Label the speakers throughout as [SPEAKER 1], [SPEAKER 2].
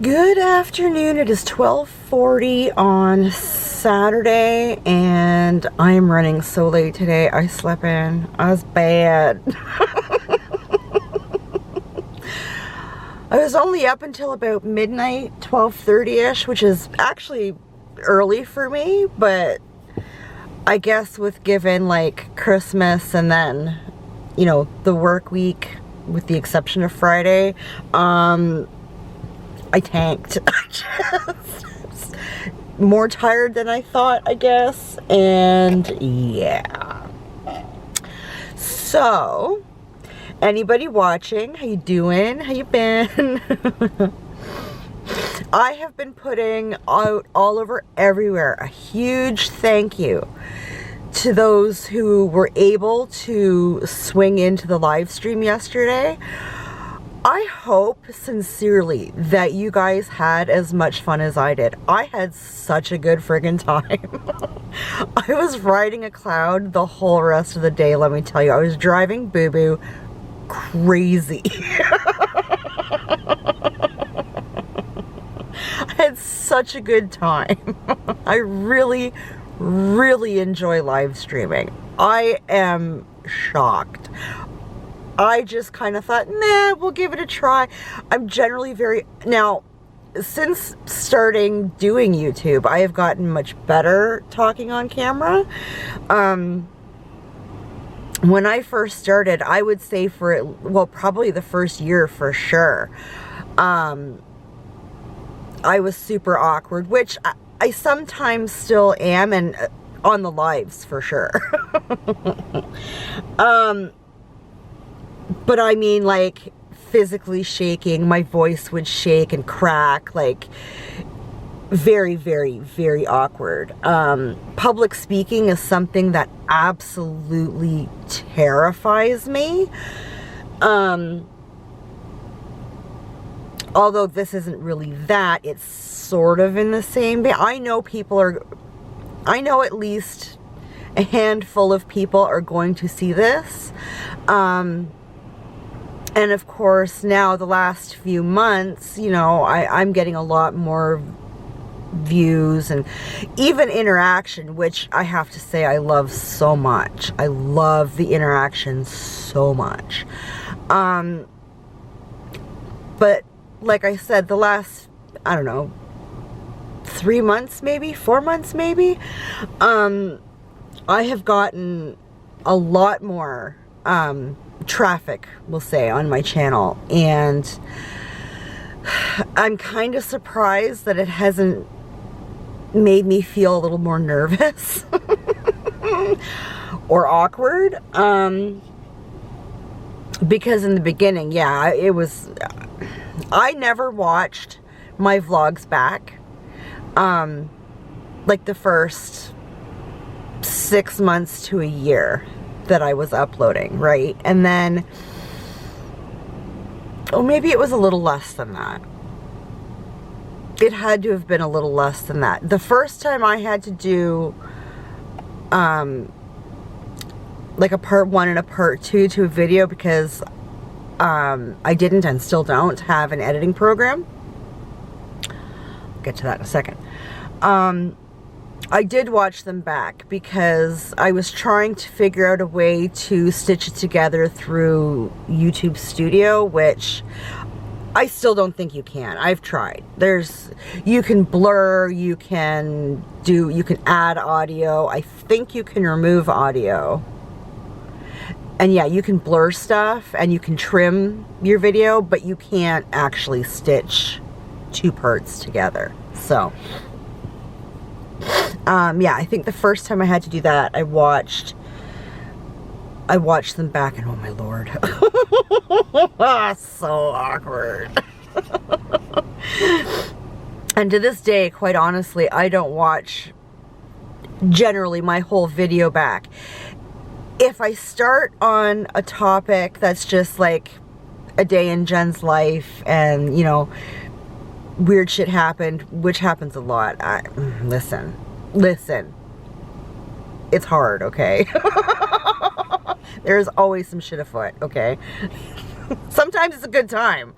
[SPEAKER 1] Good afternoon. It is 12:40 on Saturday and I'm running so late today. I slept in. I was bad. I was only up until about midnight, 12:30ish, which is actually early for me, but I guess with given like Christmas and then, you know, the work week with the exception of Friday, I tanked. Just more tired than I thought, I guess. And yeah. So, anybody watching, how you doing? How you been? I have been putting out all over everywhere a huge thank you to those who were able to swing into the live stream yesterday. I hope sincerely that you guys had as much fun as I did. I had such a good friggin' time. I was riding a cloud the whole rest of the day, let me tell you. I was driving boo-boo crazy. I had such a good time. I really, really enjoy live streaming. I am shocked. I just kind of thought, nah, we'll give it a try. I'm generally now, since starting doing YouTube, I have gotten much better talking on camera. When I first started, I would say probably the first year for sure, I was super awkward, which I sometimes still am, and on the lives for sure. But I mean, like, physically shaking, my voice would shake and crack, like, very, very, very awkward. Public speaking is something that absolutely terrifies me. Although this isn't really that, it's sort of in the same vein. I know at least a handful of people are going to see this. And of course, now the last few months, you know, I'm getting a lot more views and even interaction, which I have to say I love so much. I love the interaction so much. But like I said, the last, I don't know, 3 months maybe, 4 months maybe, I have gotten a lot more traffic, we'll say, on my channel, and I'm kind of surprised that it hasn't made me feel a little more nervous or awkward, because in the beginning, yeah, I never watched my vlogs back, like the first 6 months to a year that I was uploading, right? And then, oh, maybe it was a little less than that. It had to have been a little less than that. The first time I had to do like a part 1 and a part 2 to a video because I didn't and still don't have an editing program. I'll get to that in a second. I did watch them back because I was trying to figure out a way to stitch it together through YouTube Studio, which I still don't think you can. I've tried. You can blur, you can add audio. I think you can remove audio. And yeah, you can blur stuff and you can trim your video, but you can't actually stitch 2 parts together. So yeah, I think the first time I had to do that, I watched them back and oh my lord. So awkward. And to this day, quite honestly, I don't watch generally my whole video back. If I start on a topic that's just like a day in Jen's life and, you know, weird shit happened, which happens a lot. Listen, it's hard, okay? There's always some shit afoot, okay? Sometimes it's a good time.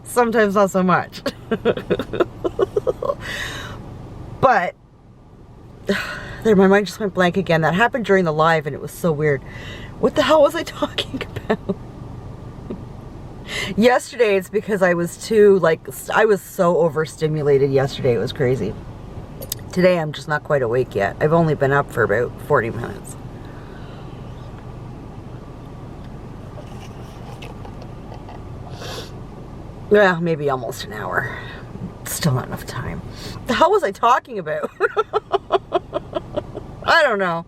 [SPEAKER 1] Sometimes not so much. But there, my mind just went blank again. That happened during the live and it was so weird. What the hell was I talking about? Yesterday, it's because I was too, like, I was so overstimulated yesterday. It was crazy. Today, I'm just not quite awake yet. I've only been up for about 40 minutes. Well, maybe almost an hour. Still not enough time. What the hell was I talking about? I don't know.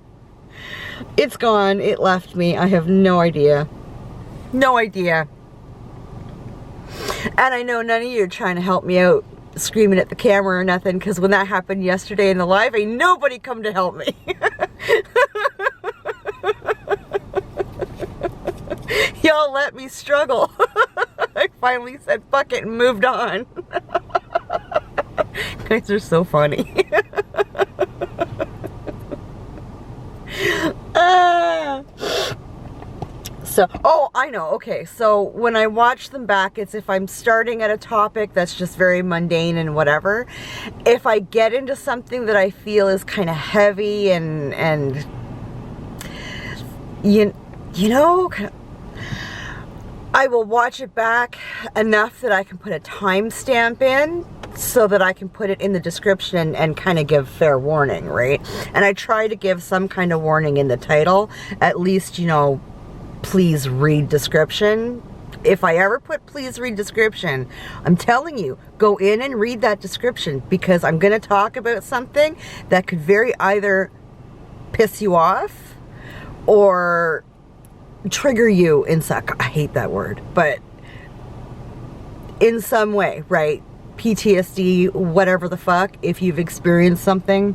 [SPEAKER 1] It's gone. It left me. I have no idea. No idea. And I know none of you are trying to help me out, screaming at the camera or nothing, because when that happened yesterday in the live, ain't nobody come to help me. Y'all let me struggle. I finally said fuck it and moved on. Guys are so funny. So, oh, I know, okay, so when I watch them back, it's if I'm starting at a topic that's just very mundane and whatever. If I get into something that I feel is kind of heavy and you know, I will watch it back enough that I can put a timestamp in so that I can put it in the description and kind of give fair warning, right? And I try to give some kind of warning in the title, at least, you know, please read description. If I ever put please read description, I'm telling you, go in and read that description, because I'm going to talk about something that could very either piss you off or trigger you in some, I hate that word, but in some way, right? PTSD, whatever the fuck, if you've experienced something.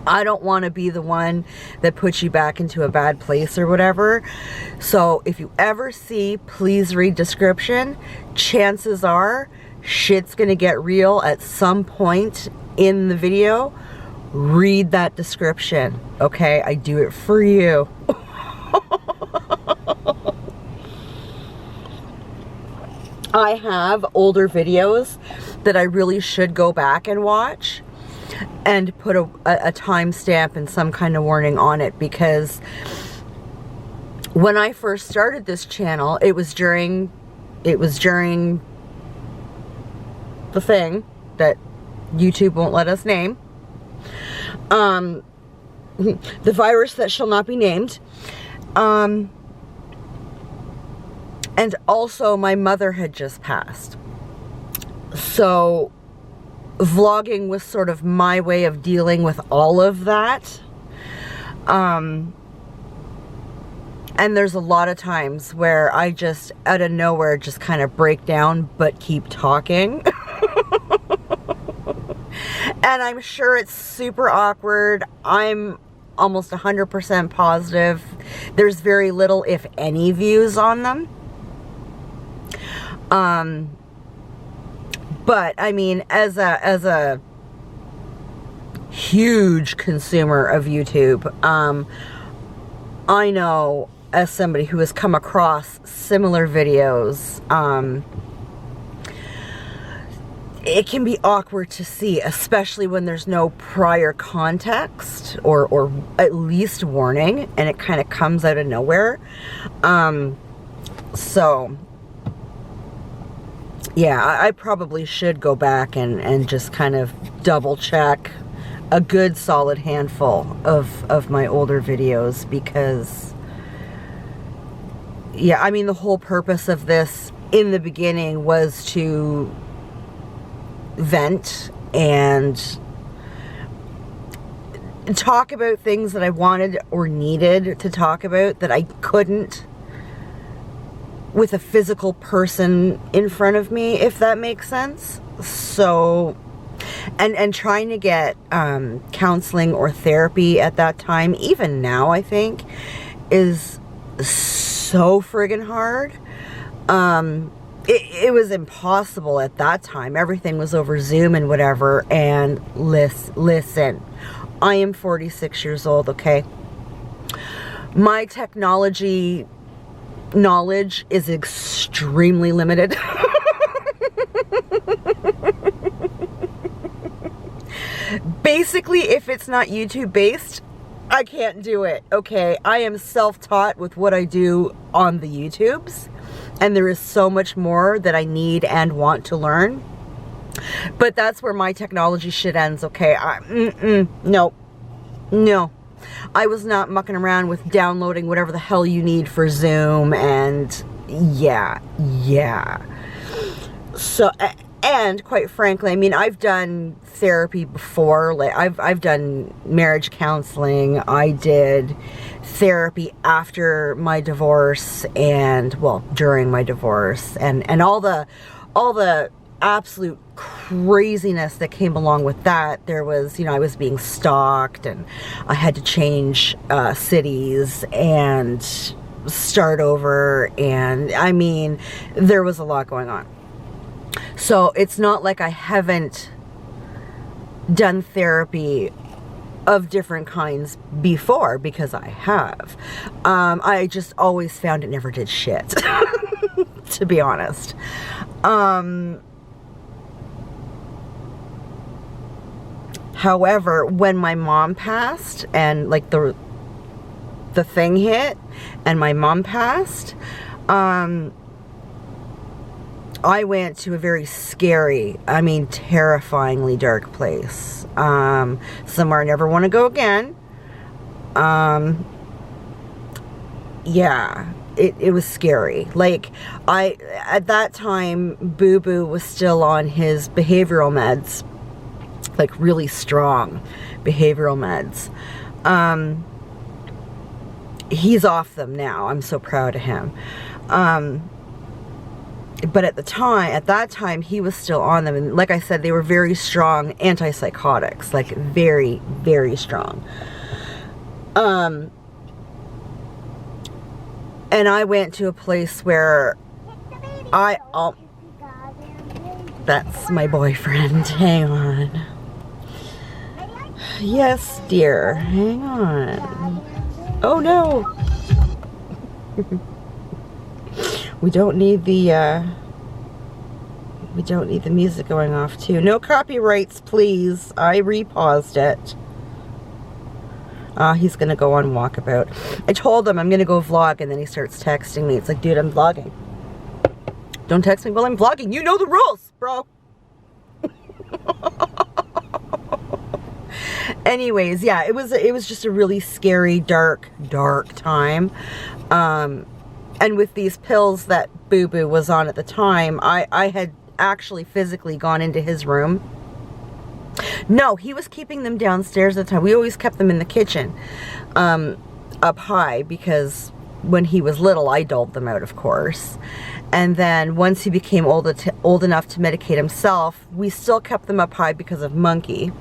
[SPEAKER 1] I don't want to be the one that puts you back into a bad place or whatever. So if you ever see please read description, chances are shit's gonna get real at some point in the video. Read that description, okay? I do it for you. I have older videos that I really should go back and watch and put a timestamp and some kind of warning on it, because when I first started this channel, it was during the thing that YouTube won't let us name, the virus that shall not be named, and also my mother had just passed, so vlogging was sort of my way of dealing with all of that. And there's a lot of times where I just, out of nowhere, just kind of break down, but keep talking. And I'm sure it's super awkward. I'm almost 100% positive there's very little, if any, views on them. But I mean, as a huge consumer of YouTube, I know, as somebody who has come across similar videos, it can be awkward to see, especially when there's no prior context or at least warning, and it kind of comes out of nowhere. So yeah, I probably should go back and just kind of double check a good solid handful of my older videos, because yeah, I mean, the whole purpose of this in the beginning was to vent and talk about things that I wanted or needed to talk about that I couldn't with a physical person in front of me, if that makes sense. So, and trying to get counseling or therapy at that time, even now, I think, is so friggin' hard. It was impossible at that time. Everything was over Zoom and whatever. And listen, I am 46 years old, okay? My technology knowledge is extremely limited. Basically, if it's not YouTube based, I can't do it, okay? I am self-taught with what I do on the YouTubes, and there is so much more that I need and want to learn. But that's where my technology shit ends, okay? No. No. I was not mucking around with downloading whatever the hell you need for Zoom, and yeah. So, and quite frankly, I mean, I've done therapy before. Like, I've done marriage counseling. I did therapy after my divorce and, well, during my divorce, and all the absolute craziness that came along with that. There was, you know, I was being stalked, and I had to change cities and start over, and I mean, there was a lot going on. So it's not like I haven't done therapy of different kinds before, because I have. I just always found it never did shit, to be honest. However, when my mom passed, and like the thing hit and my mom passed, I went to a very scary, I mean, terrifyingly dark place. Somewhere I never want to go again. Yeah, it was scary. Like, at that time, Boo Boo was still on his behavioral meds, like really strong behavioral meds. He's off them now. I'm so proud of him. But at that time, he was still on them. And like I said, they were very strong antipsychotics, like very, very strong. And I went to a place where that's my boyfriend. Hang on. Yes, dear. Hang on. Oh, no. We don't need the music going off too. No copyrights, please. I repaused it. He's gonna go on walkabout. I told him I'm gonna go vlog, and then he starts texting me. It's like, dude, I'm vlogging. Don't text me while I'm vlogging. You know the rules, bro. Anyways, yeah, it was just a really scary, dark time. And with these pills that Boo Boo was on at the time, I had actually physically gone into his room. No, he was keeping them downstairs at the time. We always kept them in the kitchen, up high, because when he was little, I doled them out, of course. And then once he became old enough to medicate himself, we still kept them up high because of Monkey.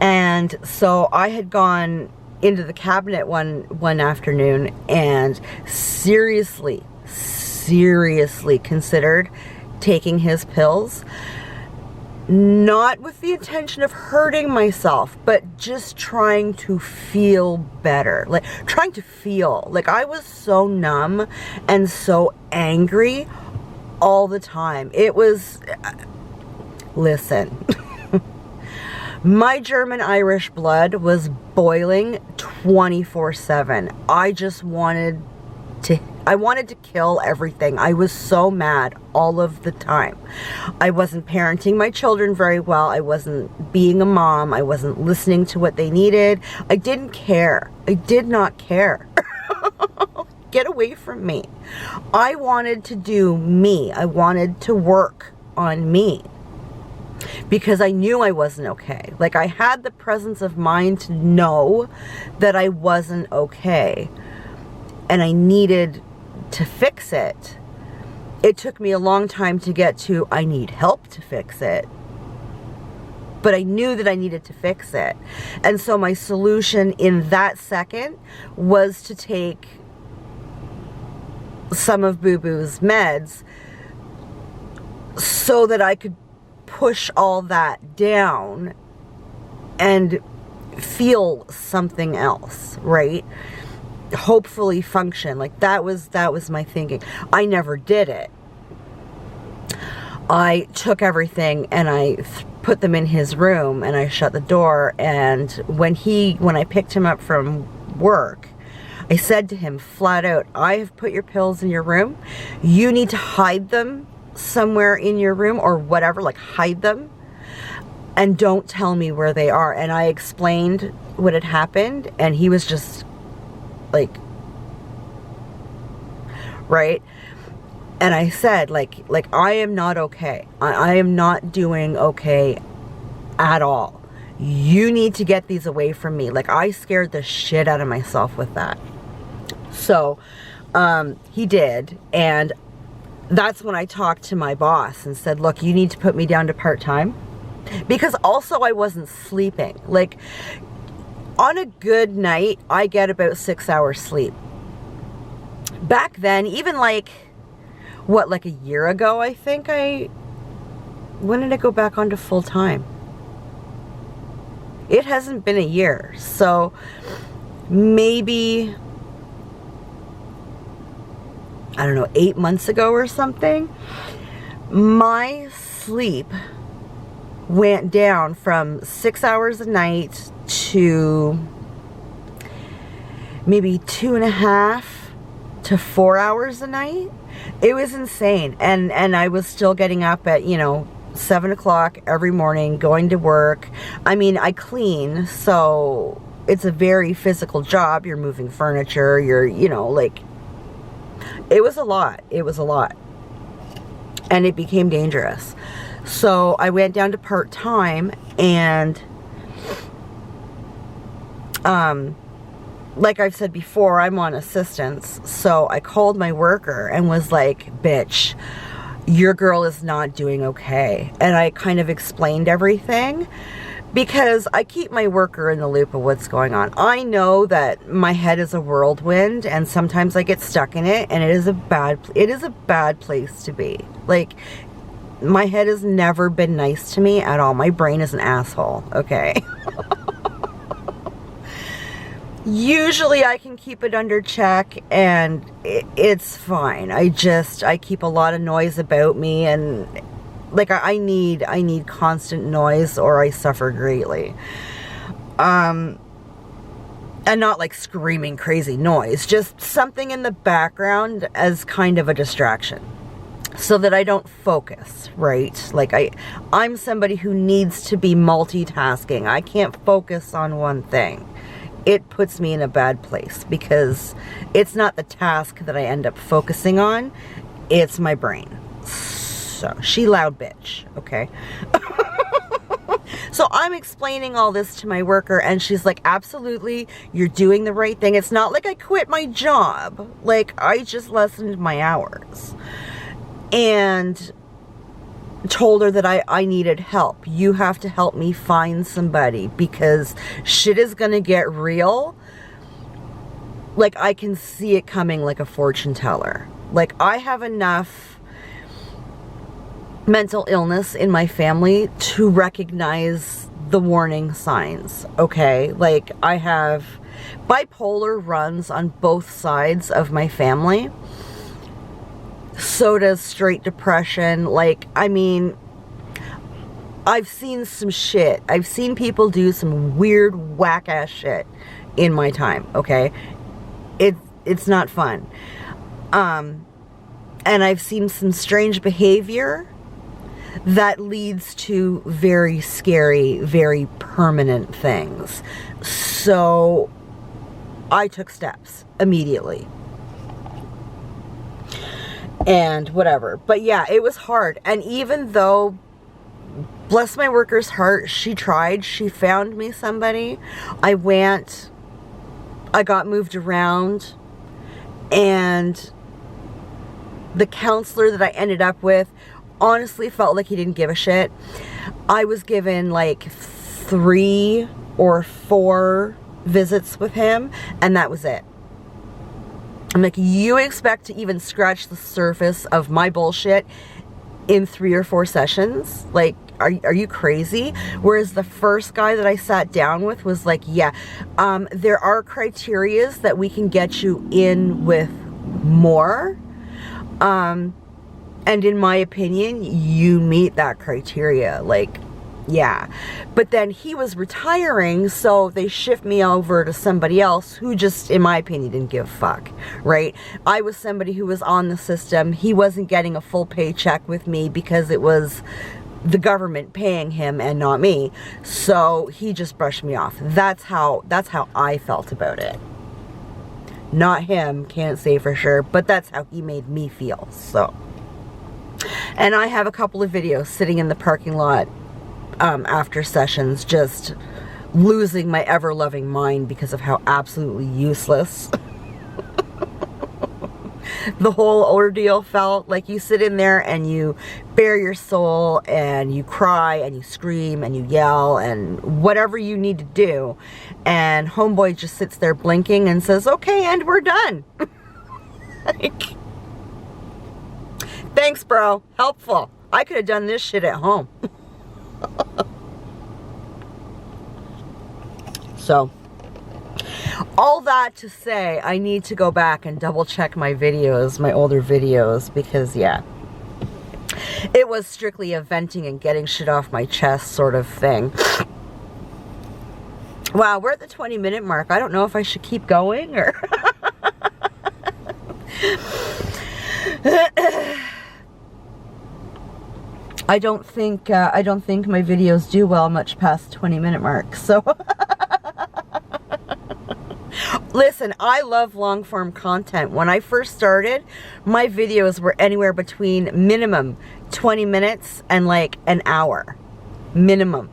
[SPEAKER 1] And so I had gone into the cabinet one afternoon and seriously considered taking his pills, not with the intention of hurting myself, but just trying to feel better, like trying to feel like I was so numb and so angry all the time. It was, listen. My German-Irish blood was boiling 24/7. I just wanted to kill everything. I was so mad all of the time. I wasn't parenting my children very well. I wasn't being a mom. I wasn't listening to what they needed. I didn't care. I did not care. Get away from me. I wanted to do me. I wanted to work on me. Because I knew I wasn't okay. Like, I had the presence of mind to know that I wasn't okay. And I needed to fix it. It took me a long time to get to, I need help to fix it. But I knew that I needed to fix it. And so my solution in that second was to take some of Boo Boo's meds so that I could push all that down and feel something else, right? hopefully function. Like that was my thinking. I never did it. I took everything and I put them in his room and I shut the door, and when I picked him up from work, I said to him flat out, I have put your pills in your room. You need to hide them somewhere in your room or whatever, like hide them, and don't tell me where they are. And I explained what had happened, and he was just like, right? And I said, like I am not okay. I am not doing okay at all. You need to get these away from me. Like, I scared the shit out of myself with that. So, he did. And that's when I talked to my boss and said, look, you need to put me down to part-time. Because also I wasn't sleeping. Like, on a good night, I get about 6 hours sleep. Back then, even like, what, like a year ago, I think when did I go back onto full time? It hasn't been a year, so maybe, I don't know, 8 months ago or something, my sleep went down from 6 hours a night to maybe 2.5 to 4 hours a night. It was insane. And I was still getting up at, 7 o'clock every morning, going to work. I mean, I clean, so it's a very physical job. You're moving furniture, like, it was a lot. It was a lot. And it became dangerous. So I went down to part-time, and like I've said before, I'm on assistance. So I called my worker and was like, bitch, your girl is not doing okay. And I kind of explained everything, because I keep my worker in the loop of what's going on. I know that my head is a whirlwind, and sometimes I get stuck in it, and it is a bad place to be. Like, my head has never been nice to me at all. My brain is an asshole, okay? Usually I can keep it under check, and it's fine. I keep a lot of noise about me, and like I need constant noise or I suffer greatly. And not like screaming crazy noise, just something in the background as kind of a distraction, so that I don't focus, right? Like I'm somebody who needs to be multitasking. I can't focus on one thing. It puts me in a bad place, because it's not the task that I end up focusing on, it's my brain. So, she loud bitch, okay? So I'm explaining all this to my worker, and she's like, absolutely, you're doing the right thing. It's not like I quit my job. Like, I just lessened my hours. And told her that I needed help. You have to help me find somebody, because shit is gonna get real. Like, I can see it coming like a fortune teller. Like, I have enough mental illness in my family to recognize the warning signs, okay? Like, I have bipolar runs on both sides of my family. So does straight depression. Like, I mean, I've seen some shit. I've seen people do some weird, whack-ass shit in my time, okay? It's not fun. And I've seen some strange behavior that leads to very scary, very permanent things. So I took steps immediately. And whatever. But yeah, it was hard. And even though, bless my worker's heart, she tried. She found me somebody. I got moved around. And the counselor that I ended up with honestly felt like he didn't give a shit. I was given like 3 or 4 visits with him, and that was it. I'm like, you expect to even scratch the surface of my bullshit? in 3 or 4 sessions. Like, are you crazy? Whereas the first guy that I sat down with was like, yeah, there are criterias that we can get you in with more. And in my opinion, you meet that criteria. Like, yeah. But then he was retiring, so they shift me over to somebody else who just, in my opinion, didn't give a fuck, right? I was somebody who was on the system. He wasn't getting a full paycheck with me because it was the government paying him and not me. So he just brushed me off. That's how I felt about it. Not him, can't say for sure, but that's how he made me feel. So, and I have a couple of videos sitting in the parking lot after sessions, just losing my ever-loving mind because of how absolutely useless the whole ordeal felt. Like, you sit in there and you bare your soul and you cry and you scream and you yell and whatever you need to do, and homeboy just sits there blinking and says, okay, and we're done. Like, thanks, bro, helpful. I could have done this shit at home. So, all that to say, I need to go back and double check my videos, my older videos, because yeah, it was strictly a venting and getting shit off my chest sort of thing. Wow, we're at the 20-minute mark. I don't know if I should keep going or I don't think my videos do well much past the 20-minute mark. So listen, I love long form content. When I first started, my videos were anywhere between minimum 20 minutes and like an hour. Minimum.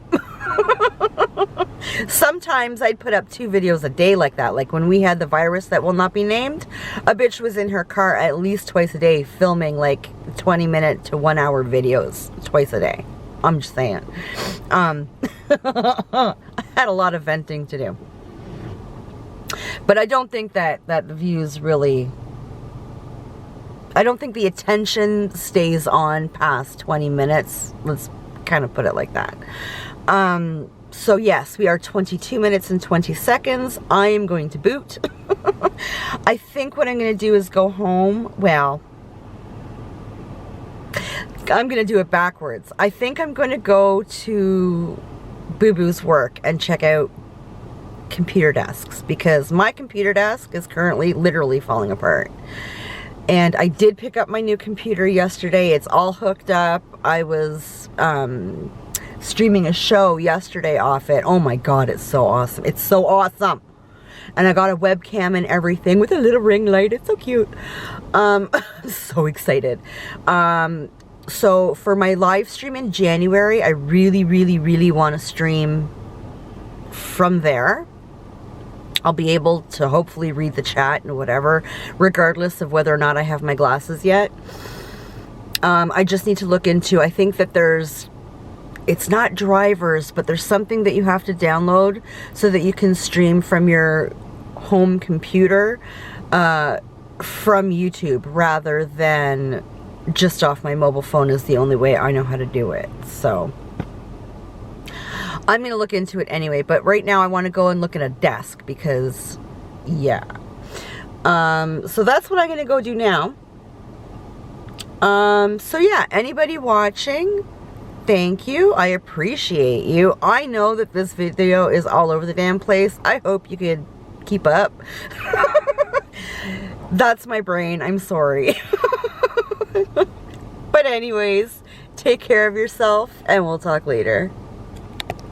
[SPEAKER 1] Sometimes I'd put up 2 videos a day like that. Like when we had the virus that will not be named, a bitch was in her car at least twice a day filming like 20-minute to 1-hour videos twice a day. I'm just saying. I had a lot of venting to do. But I don't think that the views really, I don't think the attention stays on past 20 minutes. Let's kind of put it like that. So yes, we are 22 minutes and 20 seconds. I am going to boot. I think what I'm going to do is go home. Well, I'm going to do it backwards. I think I'm going to go to Boo Boo's work and check out computer desks, because my computer desk is currently literally falling apart. And I did pick up my new computer yesterday. It's all hooked up. I was streaming a show yesterday off it. Oh my god, it's so awesome. It's so awesome. And I got a webcam and everything with a little ring light. It's so cute. I'm so excited. So for my live stream in January, I really want to stream from there. I'll be able to hopefully read the chat and whatever, regardless of whether or not I have my glasses yet. I just need to look into, I think that there's, it's not drivers, but there's something that you have to download so that you can stream from your home computer from YouTube, rather than just off my mobile phone is the only way I know how to do it. So I'm going to look into it anyway, but right now I want to go and look at a desk because, yeah. So that's what I'm going to go do now. So yeah, anybody watching, thank you. I appreciate you. I know that this video is all over the damn place. I hope you could keep up. That's my brain. I'm sorry. But anyways, take care of yourself and we'll talk later.